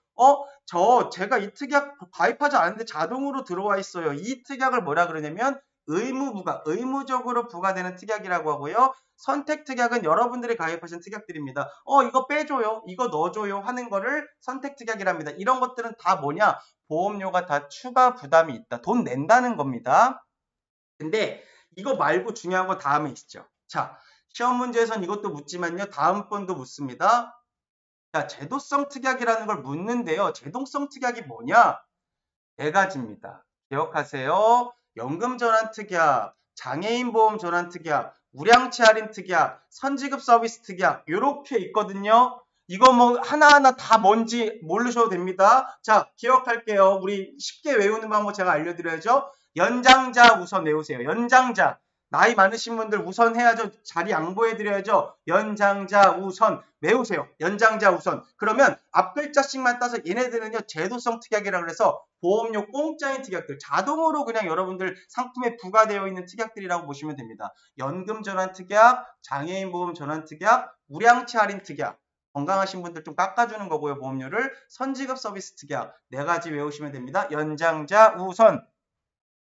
제가 이 특약 가입하지 않았는데 자동으로 들어와 있어요. 이 특약을 뭐라 그러냐면 의무적으로 부과되는 특약이라고 하고요. 선택 특약은 여러분들이 가입하신 특약들입니다. 이거 빼줘요. 이거 넣어줘요. 하는 거를 선택 특약이랍니다. 이런 것들은 다 뭐냐? 보험료가 다 추가 부담이 있다. 돈 낸다는 겁니다. 근데 이거 말고 중요한 거 다음에 있죠. 자, 시험 문제에선 이것도 묻지만요. 다음 번도 묻습니다. 자, 제도성 특약이라는 걸 묻는데요. 제도성 특약이 뭐냐? 네 가지입니다. 기억하세요. 연금전환 특약, 장애인보험 전환 특약, 우량치 할인 특약, 선지급 서비스 특약 이렇게 있거든요. 이거 뭐 하나하나 다 뭔지 모르셔도 됩니다. 자, 기억할게요. 우리 쉽게 외우는 방법 제가 알려드려야죠. 연장자 우선 외우세요. 연장자. 나이 많으신 분들 우선 해야죠. 자리 양보해드려야죠. 연장자 우선 외우세요. 연장자 우선. 그러면 앞 글자씩만 따서 얘네들은요. 제도성 특약이라고 해서 보험료 공짜인 특약들. 자동으로 그냥 여러분들 상품에 부과되어 있는 특약들이라고 보시면 됩니다. 연금 전환 특약, 장애인 보험 전환 특약, 우량치 할인 특약. 건강하신 분들 좀 깎아주는 거고요. 보험료를. 선지급 서비스 특약. 네 가지 외우시면 됩니다. 연장자 우선.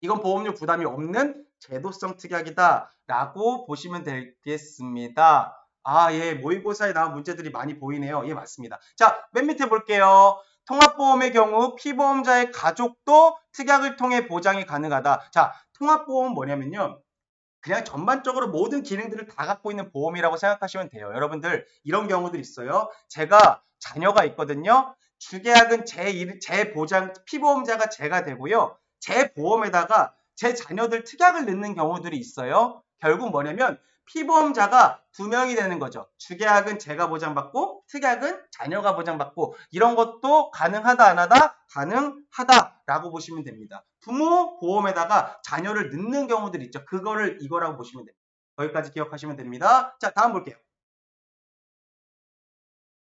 이건 보험료 부담이 없는 제도성 특약이다 라고 보시면 되겠습니다. 예, 모의고사에 나온 문제들이 많이 보이네요. 예, 맞습니다. 자, 맨 밑에 볼게요. 통합보험의 경우 피보험자의 가족도 특약을 통해 보장이 가능하다. 자, 통합보험 뭐냐면요. 그냥 전반적으로 모든 기능들을 다 갖고 있는 보험이라고 생각하시면 돼요. 여러분들 이런 경우들 있어요. 제가 자녀가 있거든요. 주계약은 제 보장 피보험자가 제가 되고요. 제 보험에다가 제 자녀들 특약을 넣는 경우들이 있어요. 결국 뭐냐면 피보험자가 두 명이 되는 거죠. 주계약은 제가 보장받고 특약은 자녀가 보장받고 이런 것도 가능하다 안 하다? 가능하다라고 보시면 됩니다. 부모 보험에다가 자녀를 넣는 경우들 있죠. 그거를 이거라고 보시면 됩니다. 거기까지 기억하시면 됩니다. 자, 다음 볼게요.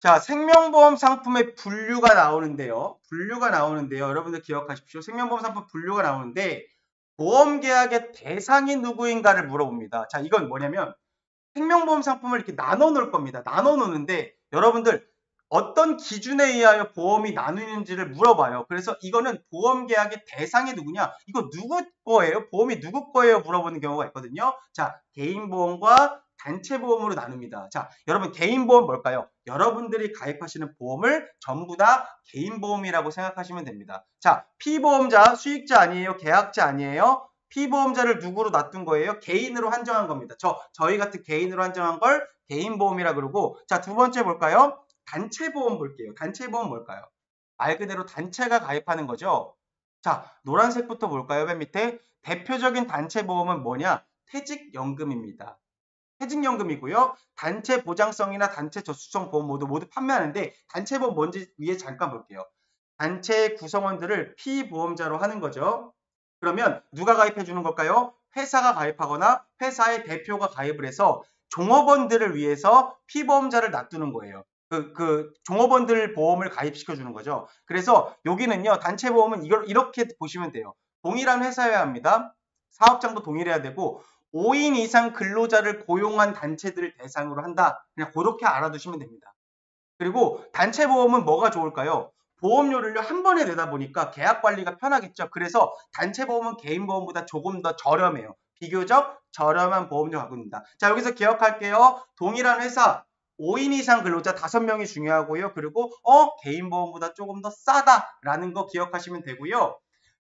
자, 생명보험 상품의 분류가 나오는데요. 여러분들 기억하십시오. 생명보험 상품 분류가 나오는데 보험계약의 대상이 누구인가를 물어봅니다. 자, 이건 뭐냐면 생명보험 상품을 이렇게 나눠 놓을 겁니다. 나눠 놓는데 여러분들 어떤 기준에 의하여 보험이 나누는지를 물어봐요. 그래서 이거는 보험계약의 대상이 누구냐? 이거 누구 거예요? 보험이 누구 거예요? 물어보는 경우가 있거든요. 자, 개인보험과 단체보험으로 나눕니다. 자, 여러분 개인보험 뭘까요? 여러분들이 가입하시는 보험을 전부 다 개인보험이라고 생각하시면 됩니다. 자, 피보험자, 수익자 아니에요? 계약자 아니에요? 피보험자를 누구로 놔둔 거예요? 개인으로 한정한 겁니다. 저희 같은 개인으로 한정한 걸 개인보험이라 그러고 자, 두 번째 볼까요? 단체보험 볼게요. 단체보험 뭘까요? 말 그대로 단체가 가입하는 거죠. 자, 노란색부터 볼까요? 맨 밑에 대표적인 단체보험은 뭐냐? 퇴직연금입니다. 퇴직연금이고요. 단체 보장성이나 단체 저축성 보험 모두 판매하는데 단체보험 뭔지 위에 잠깐 볼게요. 단체 구성원들을 피보험자로 하는 거죠. 그러면 누가 가입해 주는 걸까요? 회사가 가입하거나 회사의 대표가 가입을 해서 종업원들을 위해서 피보험자를 놔두는 거예요. 그 종업원들 보험을 가입시켜 주는 거죠. 그래서 여기는요, 단체 보험은 이걸 이렇게 보시면 돼요. 동일한 회사여야 합니다. 사업장도 동일해야 되고 5인 이상 근로자를 고용한 단체들을 대상으로 한다. 그냥 그렇게 알아두시면 됩니다. 그리고 단체 보험은 뭐가 좋을까요? 보험료를 한 번에 내다 보니까 계약 관리가 편하겠죠. 그래서 단체 보험은 개인 보험보다 조금 더 저렴해요. 비교적 저렴한 보험료 가격입니다. 자, 여기서 기억할게요. 동일한 회사 5인 이상 근로자 5명이 중요하고요. 그리고 개인 보험보다 조금 더 싸다라는 거 기억하시면 되고요.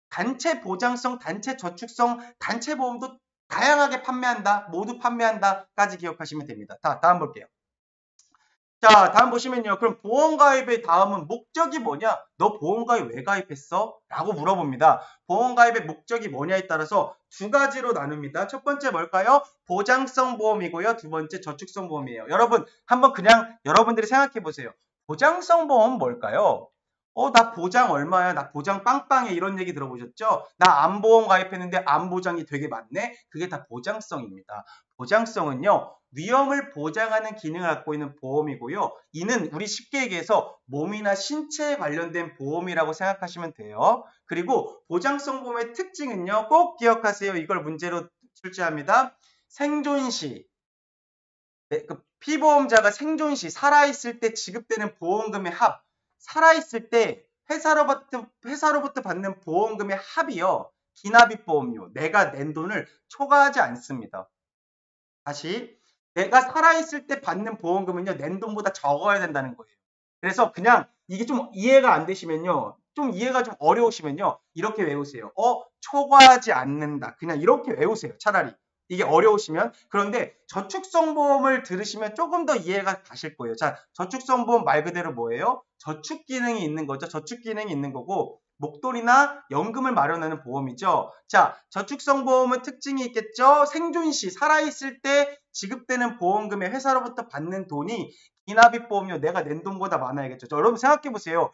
단체 보장성, 단체 저축성, 단체 보험도 다양하게 판매한다, 모두 판매한다까지 기억하시면 됩니다. 다음 볼게요. 자, 다음 보시면요. 그럼 보험가입의 다음은 목적이 뭐냐? 너 보험가입 왜 가입했어? 라고 물어봅니다. 보험가입의 목적이 뭐냐에 따라서 두 가지로 나눕니다. 첫 번째 뭘까요? 보장성 보험이고요. 두 번째 저축성 보험이에요. 여러분, 한번 그냥 여러분들이 생각해 보세요. 보장성 보험 뭘까요? 나 보장 얼마야? 나 보장 빵빵해. 이런 얘기 들어보셨죠? 나 암보험 가입했는데 암보장이 되게 많네? 그게 다 보장성입니다. 보장성은요, 위험을 보장하는 기능을 갖고 있는 보험이고요. 이는 우리 쉽게 얘기해서 몸이나 신체에 관련된 보험이라고 생각하시면 돼요. 그리고 보장성 보험의 특징은요, 꼭 기억하세요. 이걸 문제로 출제합니다. 생존시, 그 피보험자가 생존시, 살아있을 때 지급되는 보험금의 합, 살아있을 때 회사로부터 받는 보험금의 합이요, 기납입 보험료, 내가 낸 돈을 초과하지 않습니다. 다시, 내가 살아있을 때 받는 보험금은요, 낸 돈보다 적어야 된다는 거예요. 그래서 그냥 이게 좀 이해가 안 되시면요, 좀 이해가 좀 어려우시면요, 이렇게 외우세요. 초과하지 않는다. 그냥 이렇게 외우세요. 차라리. 이게 어려우시면. 그런데 저축성 보험을 들으시면 조금 더 이해가 가실 거예요. 자, 저축성 보험 말 그대로 뭐예요? 저축 기능이 있는 거죠. 저축 기능이 있는 거고, 목돈이나 연금을 마련하는 보험이죠. 자, 저축성 보험은 특징이 있겠죠. 생존 시, 살아있을 때 지급되는 보험금에 회사로부터 받는 돈이 기납입 보험료, 내가 낸 돈보다 많아야겠죠. 여러분 생각해 보세요.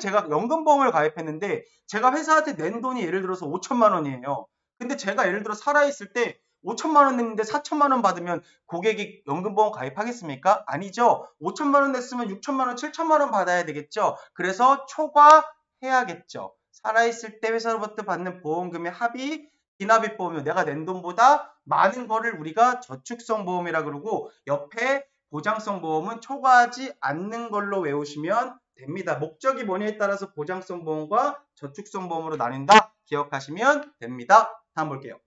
제가 연금보험을 가입했는데 제가 회사한테 낸 돈이 예를 들어서 5천만 원이에요. 근데 제가 예를 들어 살아있을 때 5천만 원 냈는데 4천만 원 받으면 고객이 연금보험 가입하겠습니까? 아니죠. 5천만 원 냈으면 6천만 원, 7천만 원 받아야 되겠죠. 그래서 초과해야겠죠. 살아있을 때 회사로부터 받는 보험금의 합이 기납입 보험료, 내가 낸 돈보다 많은 거를 우리가 저축성 보험이라 그러고, 옆에 보장성 보험은 초과하지 않는 걸로 외우시면 됩니다. 목적이 뭐냐에 따라서 보장성 보험과 저축성 보험으로 나뉜다 기억하시면 됩니다. 다음 볼게요.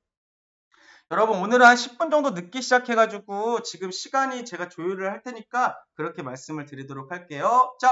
여러분, 오늘은 한 10분 정도 늦게 시작해가지고 지금 시간이 제가 조율을 할 테니까 그렇게 말씀을 드리도록 할게요. 자,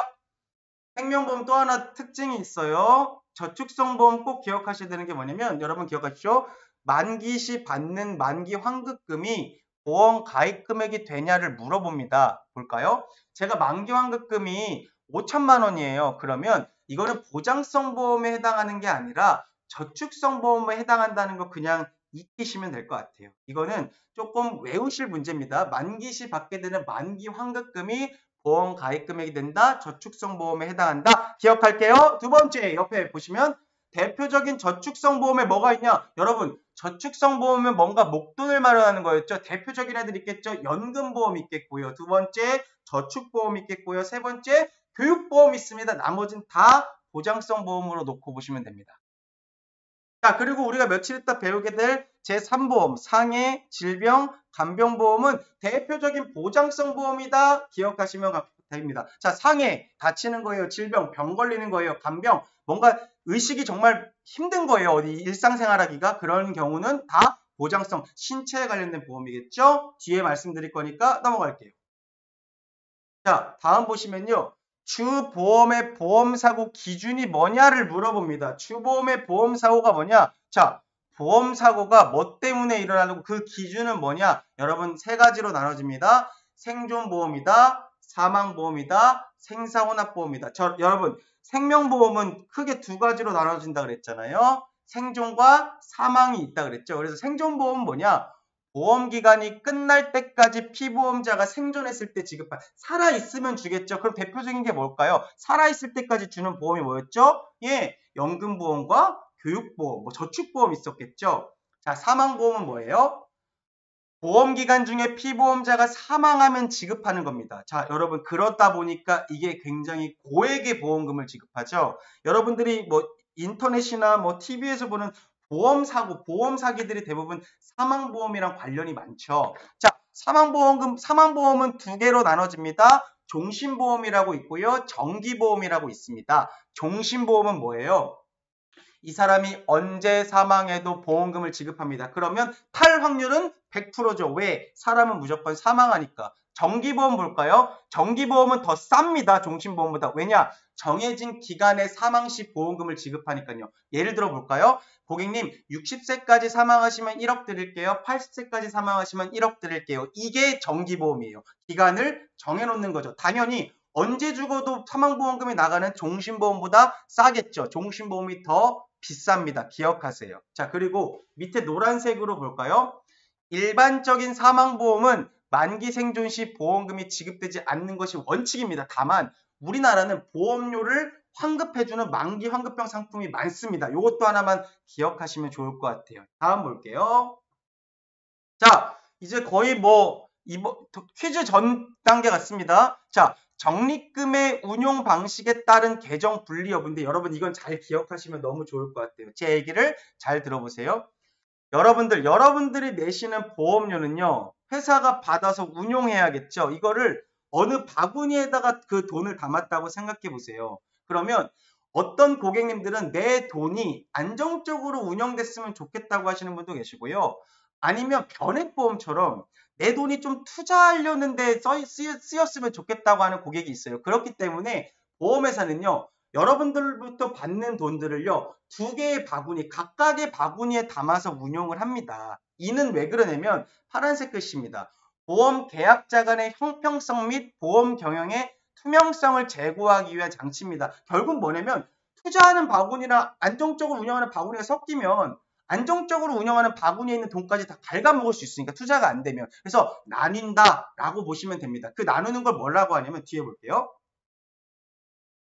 생명보험 또 하나 특징이 있어요. 저축성 보험 꼭 기억하셔야 되는 게 뭐냐면, 여러분 기억하십시오. 만기 시 받는 만기 환급금이 보험 가입 금액이 되냐를 물어봅니다. 볼까요? 제가 만기 환급금이 5천만 원이에요. 그러면 이거는 보장성 보험에 해당하는 게 아니라 저축성 보험에 해당한다는 거 그냥 익히시면 될 것 같아요. 이거는 조금 외우실 문제입니다. 만기 시 받게 되는 만기 환급금이 보험 가입 금액이 된다. 저축성 보험에 해당한다. 기억할게요. 두 번째, 옆에 보시면 대표적인 저축성 보험에 뭐가 있냐? 여러분, 저축성 보험은 뭔가 목돈을 마련하는 거였죠. 대표적인 애들 있겠죠. 연금보험 있겠고요. 두 번째, 저축보험 있겠고요. 세 번째, 교육보험 있습니다. 나머지는 다 보장성 보험으로 놓고 보시면 됩니다. 자, 그리고 우리가 며칠 있다 배우게 될 제3보험, 상해, 질병, 간병보험은 대표적인 보장성 보험이다. 기억하시면 됩니다. 자, 상해, 다치는 거예요. 질병, 병 걸리는 거예요. 간병, 뭔가 의식이 정말 힘든 거예요. 어디 일상생활하기가. 그런 경우는 다 보장성, 신체에 관련된 보험이겠죠? 뒤에 말씀드릴 거니까 넘어갈게요. 자, 다음 보시면요. 주보험의 보험사고 기준이 뭐냐를 물어봅니다. 주보험의 보험사고가 뭐냐? 자, 보험사고가 뭐 때문에 일어나고 그 기준은 뭐냐? 여러분 세 가지로 나눠집니다. 생존보험이다, 사망보험이다, 생사혼합보험이다. 여러분 생명보험은 크게 두 가지로 나눠진다 그랬잖아요. 생존과 사망이 있다 그랬죠. 그래서 생존보험은 뭐냐? 보험기간이 끝날 때까지 피보험자가 생존했을 때 지급한, 살아있으면 주겠죠. 그럼 대표적인 게 뭘까요? 살아있을 때까지 주는 보험이 뭐였죠? 예, 연금보험과 교육보험, 저축보험 있었겠죠. 자, 사망보험은 뭐예요? 보험기간 중에 피보험자가 사망하면 지급하는 겁니다. 자, 여러분 그렇다 보니까 이게 굉장히 고액의 보험금을 지급하죠. 여러분들이 뭐 인터넷이나 뭐 TV에서 보는 보험 사기들이 대부분 사망보험이랑 관련이 많죠. 자, 사망보험은 두 개로 나눠집니다. 종신보험이라고 있고요. 정기보험이라고 있습니다. 종신보험은 뭐예요? 이 사람이 언제 사망해도 보험금을 지급합니다. 그러면 탈 확률은 100%죠. 왜? 사람은 무조건 사망하니까. 정기보험 볼까요? 정기보험은 더 쌉니다. 종신보험보다. 왜냐? 정해진 기간에 사망 시 보험금을 지급하니까요. 예를 들어 볼까요? 고객님 60세까지 사망하시면 1억 드릴게요. 80세까지 사망하시면 1억 드릴게요. 이게 정기보험이에요. 기간을 정해놓는 거죠. 당연히 언제 죽어도 사망보험금이 나가는 종신보험보다 싸겠죠. 종신보험이 더 비쌉니다. 기억하세요. 자, 그리고 밑에 노란색으로 볼까요? 일반적인 사망보험은 만기 생존 시 보험금이 지급되지 않는 것이 원칙입니다. 다만 우리나라는 보험료를 환급해주는 만기 환급형 상품이 많습니다. 이것도 하나만 기억하시면 좋을 것 같아요. 다음 볼게요. 자, 이제 거의 뭐 퀴즈 전 단계 같습니다. 자, 적립금의 운용 방식에 따른 계정 분리 여부인데 여러분 이건 잘 기억하시면 너무 좋을 것 같아요. 제 얘기를 잘 들어보세요. 여러분들이 내시는 보험료는요. 회사가 받아서 운용해야겠죠. 이거를 어느 바구니에다가 그 돈을 담았다고 생각해 보세요. 그러면 어떤 고객님들은 내 돈이 안정적으로 운영됐으면 좋겠다고 하시는 분도 계시고요. 아니면 변액보험처럼 내 돈이 좀 투자하려는데 쓰였으면 좋겠다고 하는 고객이 있어요. 그렇기 때문에 보험회사는요. 여러분들부터 받는 돈들을요. 두 개의 바구니, 각각의 바구니에 담아서 운용을 합니다. 이는 왜 그러냐면 파란색 글씨입니다. 보험 계약자 간의 형평성 및 보험 경영의 투명성을 제고하기 위한 장치입니다. 결국 뭐냐면 투자하는 바구니랑 안정적으로 운영하는 바구니가 섞이면 안정적으로 운영하는 바구니에 있는 돈까지 다 갉아먹을 수 있으니까 투자가 안 되면. 그래서 나뉜다라고 보시면 됩니다. 그 나누는 걸 뭐라고 하냐면 뒤에 볼게요.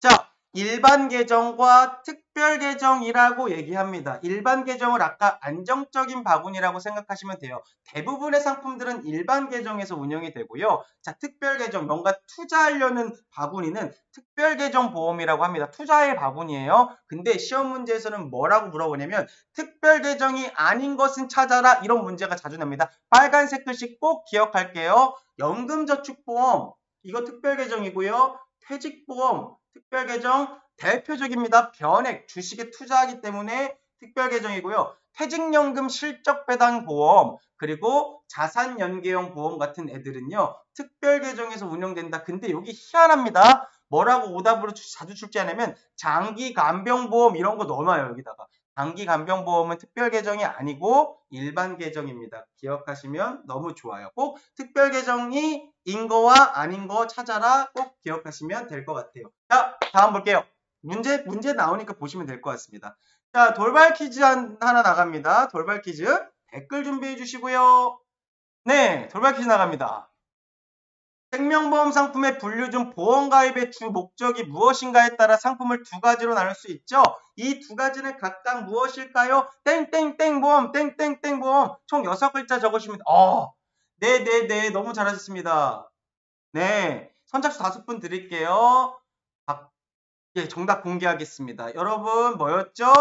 자, 일반 계정과 특별 계정이라고 얘기합니다. 일반 계정을 아까 안정적인 바구니라고 생각하시면 돼요. 대부분의 상품들은 일반 계정에서 운영이 되고요. 자, 특별 계정, 뭔가 투자하려는 바구니는 특별 계정 보험이라고 합니다. 투자의 바구니예요. 근데 시험 문제에서는 뭐라고 물어보냐면 특별 계정이 아닌 것은 찾아라 이런 문제가 자주 납니다. 빨간색 글씨 꼭 기억할게요. 연금저축보험, 이거 특별 계정이고요. 퇴직보험, 특별계정 대표적입니다. 변액, 주식에 투자하기 때문에 특별계정이고요. 퇴직연금 실적배당보험, 그리고 자산연계형 보험 같은 애들은요. 특별계정에서 운영된다. 근데 여기 희한합니다. 뭐라고 오답으로 자주 출제하냐면 장기간병보험 이런 거 넣어놔요. 여기다가. 장기간병보험은 특별계정이 아니고 일반 계정입니다. 기억하시면 너무 좋아요. 꼭 특별계정이 인 거와 아닌 거 찾아라. 꼭 기억하시면 될 것 같아요. 자, 다음 볼게요. 문제 나오니까 보시면 될 것 같습니다. 자, 돌발 퀴즈 하나 나갑니다. 돌발 퀴즈. 댓글 준비해 주시고요. 네, 돌발 퀴즈 나갑니다. 생명보험 상품의 분류 중 보험가입의 주 목적이 무엇인가에 따라 상품을 두 가지로 나눌 수 있죠. 이 두 가지는 각각 무엇일까요? 땡땡땡 보험, 땡땡땡 보험. 총 6글자 적으시면 네, 너무 잘하셨습니다. 네, 선착순 5분 드릴게요. 예, 정답 공개하겠습니다. 여러분 뭐였죠?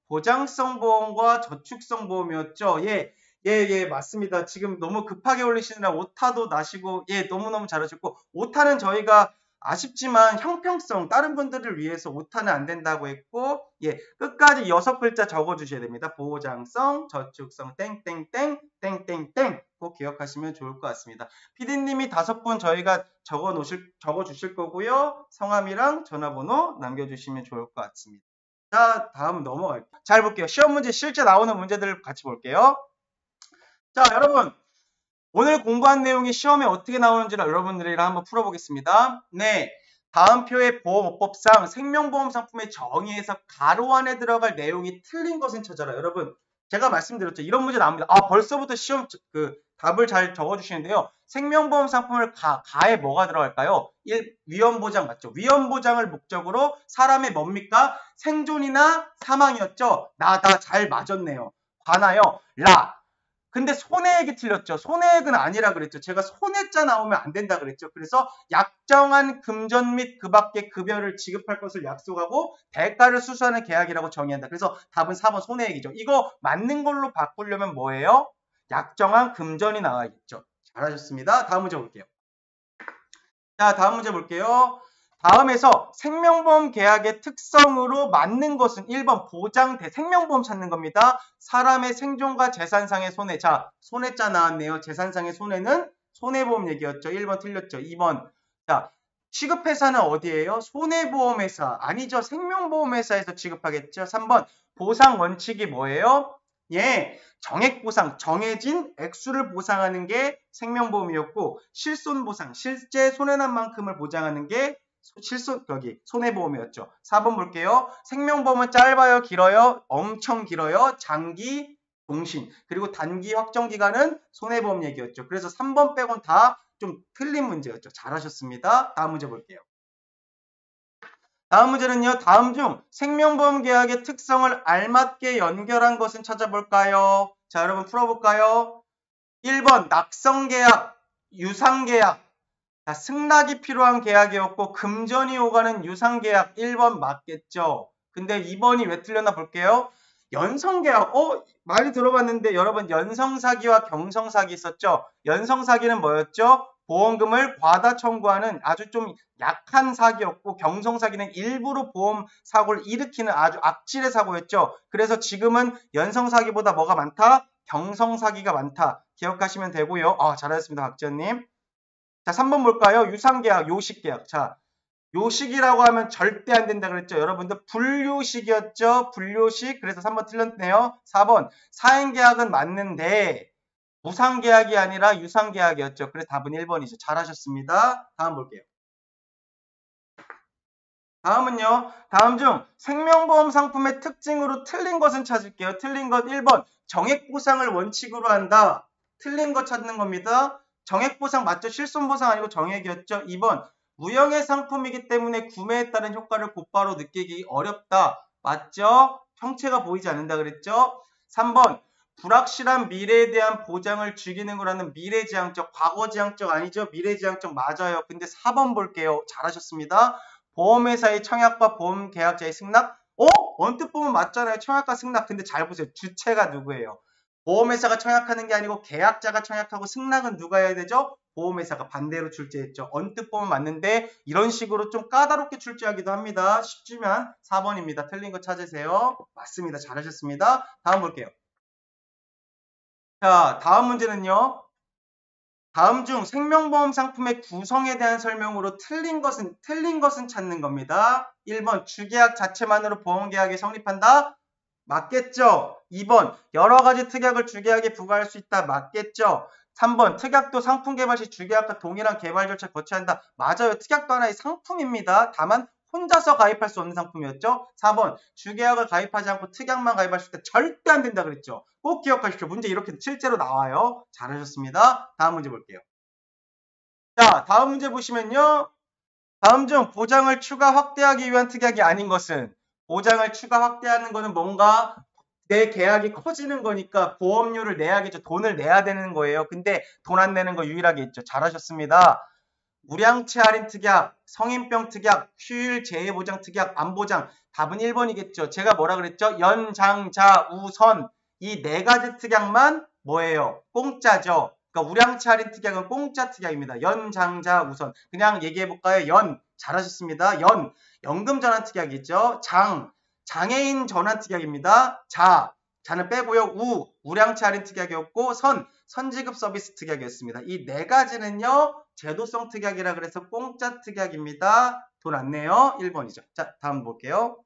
보장성 보험과 저축성 보험이었죠? 예, 맞습니다. 지금 너무 급하게 올리시느라 오타도 나시고, 예, 너무너무 잘하셨고, 오타는 저희가 아쉽지만 형평성, 다른 분들을 위해서 오타는 안 된다고 했고, 예, 끝까지 6글자 적어주셔야 됩니다. 보장성, 저축성, 땡땡땡, 땡땡땡. 꼭 기억하시면 좋을 것 같습니다. 피디님이 5분 저희가 적어주실 거고요. 성함이랑 전화번호 남겨주시면 좋을 것 같습니다. 자, 다음 넘어갈게요. 잘 볼게요. 시험 문제, 실제 나오는 문제들을 같이 볼게요. 자, 여러분 오늘 공부한 내용이 시험에 어떻게 나오는지를 여러분들이랑 한번 풀어보겠습니다. 네, 다음 표의 보험업법상 생명보험 상품의 정의에서 가로 안에 들어갈 내용이 틀린 것은 찾아라. 여러분 제가 말씀드렸죠. 이런 문제 나옵니다. 벌써부터 시험 답을 잘 적어주시는데요. 생명보험 상품을 가에 뭐가 들어갈까요? 1. 위험보장 맞죠? 위험보장을 목적으로 사람의 뭡니까? 생존이나 사망이었죠? 나 잘 맞았네요. 관하여 라. 근데 손해액이 틀렸죠. 손해액은 아니라 그랬죠. 제가 손해자 나오면 안 된다 그랬죠. 그래서 약정한 금전 및 그 밖의 급여를 지급할 것을 약속하고 대가를 수수하는 계약이라고 정의한다. 그래서 답은 4번 손해액이죠. 이거 맞는 걸로 바꾸려면 뭐예요? 약정한 금전이 나와있죠. 잘하셨습니다. 다음 문제 볼게요. 자, 다음 문제 볼게요. 다음에서 생명보험 계약의 특성으로 맞는 것은 1번 보장대, 생명보험 찾는 겁니다. 사람의 생존과 재산상의 손해. 자, 손해자 나왔네요. 재산상의 손해는 손해보험 얘기였죠. 1번 틀렸죠. 2번. 자, 취급회사는 어디예요? 손해보험회사. 아니죠. 생명보험회사에서 취급하겠죠. 3번. 보상 원칙이 뭐예요? 예, 정액보상, 정해진 액수를 보상하는 게 생명보험이었고, 실손보상, 실제 손해난 만큼을 보장하는 게 손해보험이었죠. 4번 볼게요. 생명보험은 짧아요, 길어요? 엄청 길어요. 장기, 종신. 그리고 단기 확정기간은 손해보험 얘기였죠. 그래서 3번 빼곤 다 좀 틀린 문제였죠. 잘하셨습니다. 다음 문제 볼게요. 다음 문제는요. 다음 중 생명보험 계약의 특성을 알맞게 연결한 것은 찾아볼까요? 자, 여러분 풀어볼까요? 1번 낙성계약, 유상계약. 자, 승낙이 필요한 계약이었고 금전이 오가는 유상계약 1번 맞겠죠? 근데 2번이 왜 틀렸나 볼게요. 연성계약. 많이 들어봤는데 여러분 연성사기와 경성사기 있었죠? 연성사기는 뭐였죠? 보험금을 과다 청구하는 아주 좀 약한 사기였고 경성사기는 일부러 보험 사고를 일으키는 아주 악질의 사고였죠. 그래서 지금은 연성사기보다 뭐가 많다? 경성사기가 많다. 기억하시면 되고요. 잘하셨습니다. 박지현님. 자, 3번 볼까요? 유상계약, 요식계약. 자, 요식이라고 하면 절대 안 된다 그랬죠. 여러분들 불요식이었죠. 불요식. 그래서 3번 틀렸네요. 4번 사행계약은 맞는데 무상계약이 아니라 유상계약이었죠. 그래서 답은 1번이죠. 잘하셨습니다. 다음 볼게요. 다음은요. 다음 중 생명보험 상품의 특징으로 틀린 것은 찾을게요. 틀린 것 1번 정액보상을 원칙으로 한다. 틀린 것 찾는 겁니다. 정액보상 맞죠? 실손보상 아니고 정액이었죠. 2번 무형의 상품이기 때문에 구매에 따른 효과를 곧바로 느끼기 어렵다. 맞죠? 형체가 보이지 않는다 그랬죠? 3번 불확실한 미래에 대한 보장을 주기는 거라는 미래지향적, 과거지향적 아니죠? 미래지향적 맞아요. 근데 4번 볼게요. 잘하셨습니다. 보험회사의 청약과 보험계약자의 승낙? 언뜻 보면 맞잖아요. 청약과 승낙. 근데 잘 보세요. 주체가 누구예요? 보험회사가 청약하는 게 아니고 계약자가 청약하고 승낙은 누가 해야 되죠? 보험회사가 반대로 출제했죠. 언뜻 보면 맞는데 이런 식으로 좀 까다롭게 출제하기도 합니다. 쉽지만 4번입니다. 틀린 거 찾으세요. 맞습니다. 잘하셨습니다. 다음 볼게요. 자, 다음 문제는요. 다음 중 생명보험 상품의 구성에 대한 설명으로 틀린 것은 찾는 겁니다. 1번 주계약 자체만으로 보험계약이 성립한다. 맞겠죠? 2번 여러 가지 특약을 주계약에 부과할 수 있다. 맞겠죠? 3번 특약도 상품 개발 시 주계약과 동일한 개발 절차를 거쳐야 한다. 맞아요. 특약도 하나의 상품입니다. 다만 혼자서 가입할 수 없는 상품이었죠. 4번 주계약을 가입하지 않고 특약만 가입할 수 있다. 절대 안 된다 그랬죠. 꼭 기억하십시오. 문제 이렇게 실제로 나와요. 잘하셨습니다. 다음 문제 볼게요. 자, 다음 문제 보시면요. 다음 중 보장을 추가 확대하기 위한 특약이 아닌 것은 보장을 추가 확대하는 것은 뭔가 내 계약이 커지는 거니까 보험료를 내야겠죠. 돈을 내야 되는 거예요. 근데 돈 안 내는 거 유일하게 있죠. 잘하셨습니다. 무량치 할인 특약, 성인병 특약, 휴일 재해보장 특약, 안보장. 답은 1번이겠죠. 제가 뭐라 그랬죠? 연장자 우선 이 네 가지 특약만 뭐예요? 공짜죠. 그러니까 우량치 할인 특약은 공짜 특약입니다. 연장자 우선. 그냥 얘기해볼까요? 잘하셨습니다. 연금 전환 특약이죠. 장애인 전환 특약입니다. 자는 빼고요. 우량치 할인 특약이었고 선지급 서비스 특약이었습니다. 이 네 가지는요. 제도성 특약이라 그래서 공짜 특약입니다. 돈 안 내요. 1번이죠. 자, 다음 볼게요.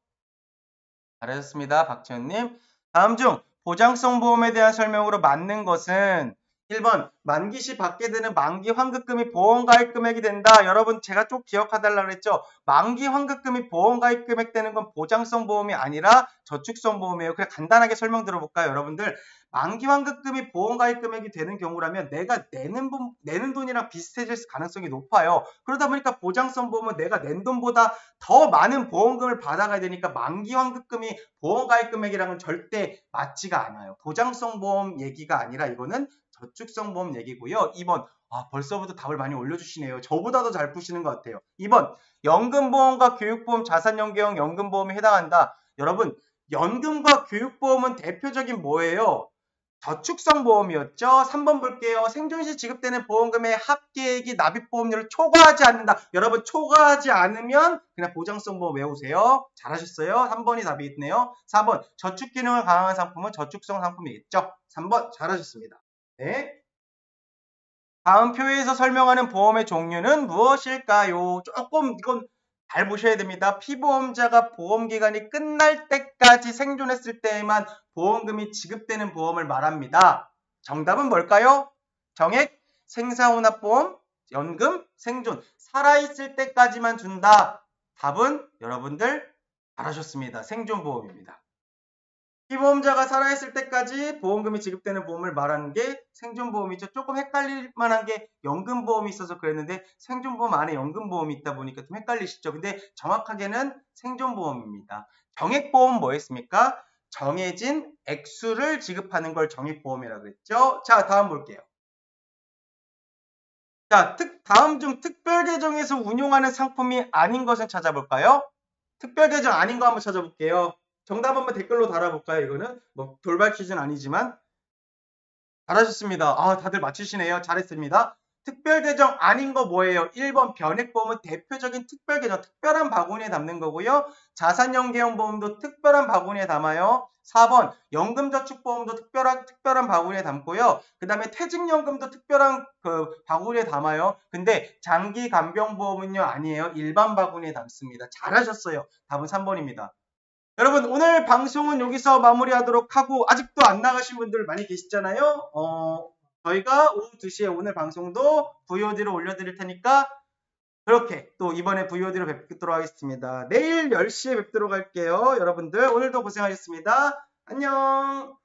잘하셨습니다. 박지현님. 다음 중 보장성 보험에 대한 설명으로 맞는 것은 1번 만기 시 받게 되는 만기 환급금이 보험가입 금액이 된다. 여러분 제가 좀 기억해달라고 그랬죠. 만기 환급금이 보험가입 금액 되는 건 보장성 보험이 아니라 저축성 보험이에요. 그냥 간단하게 설명 들어볼까요, 여러분들? 만기 환급금이 보험가입 금액이 되는 경우라면 내가 내는 돈이랑 비슷해질 가능성이 높아요. 그러다 보니까 보장성 보험은 내가 낸 돈보다 더 많은 보험금을 받아가야 되니까 만기 환급금이 보험가입 금액이랑은 절대 맞지가 않아요. 보장성 보험 얘기가 아니라 이거는 저축성 보험 얘기고요. 2번. 벌써부터 답을 많이 올려주시네요. 저보다도 잘 푸시는 것 같아요. 2번. 연금보험과 교육보험, 자산연계형 연금보험에 해당한다. 여러분, 연금과 교육보험은 대표적인 뭐예요? 저축성 보험이었죠. 3번 볼게요. 생존시 지급되는 보험금의 합계액이 납입보험료를 초과하지 않는다. 여러분 초과하지 않으면 그냥 보장성 보험 외우세요. 잘하셨어요. 3번이 답이 있네요. 4번 저축기능을 강화한 상품은 저축성 상품이겠죠. 3번 잘하셨습니다. 네. 다음 표에서 설명하는 보험의 종류는 무엇일까요? 조금 이건 잘 보셔야 됩니다. 피보험자가 보험기간이 끝날 때까지 생존했을 때에만 보험금이 지급되는 보험을 말합니다. 정답은 뭘까요? 정액, 생사혼합보험, 연금, 생존. 살아있을 때까지만 준다. 답은 여러분들 잘하셨습니다. 생존보험입니다. 피보험자가 살아있을 때까지 보험금이 지급되는 보험을 말하는 게 생존보험이죠. 조금 헷갈릴 만한 게 연금보험이 있어서 그랬는데 생존보험 안에 연금보험이 있다 보니까 좀 헷갈리시죠. 근데 정확하게는 생존보험입니다. 정액보험 뭐였습니까? 정해진 액수를 지급하는 걸 정액보험이라고 그랬죠. 자, 다음 볼게요. 자, 다음 중 특별계정에서 운용하는 상품이 아닌 것을 찾아볼까요? 특별계정 아닌 거 한번 찾아볼게요. 정답 한번 댓글로 달아볼까요? 이거는 뭐 돌발 퀴즈는 아니지만 잘하셨습니다. 다들 맞추시네요. 잘했습니다. 특별계정 아닌 거 뭐예요? 1번 변액보험은 대표적인 특별계정, 특별한 바구니에 담는 거고요. 자산연계형 보험도 특별한 바구니에 담아요. 4번 연금저축보험도 특별한 바구니에 담고요. 그 다음에 퇴직연금도 특별한 그 바구니에 담아요. 근데 장기간병보험은요 아니에요. 일반 바구니에 담습니다. 잘하셨어요. 답은 3번입니다. 여러분 오늘 방송은 여기서 마무리하도록 하고 아직도 안 나가신 분들 많이 계시잖아요. 저희가 오후 2시에 오늘 방송도 VOD로 올려드릴 테니까 그렇게 또 이번에 VOD로 뵙도록 하겠습니다. 내일 10시에 뵙도록 할게요. 여러분들 오늘도 고생하셨습니다. 안녕.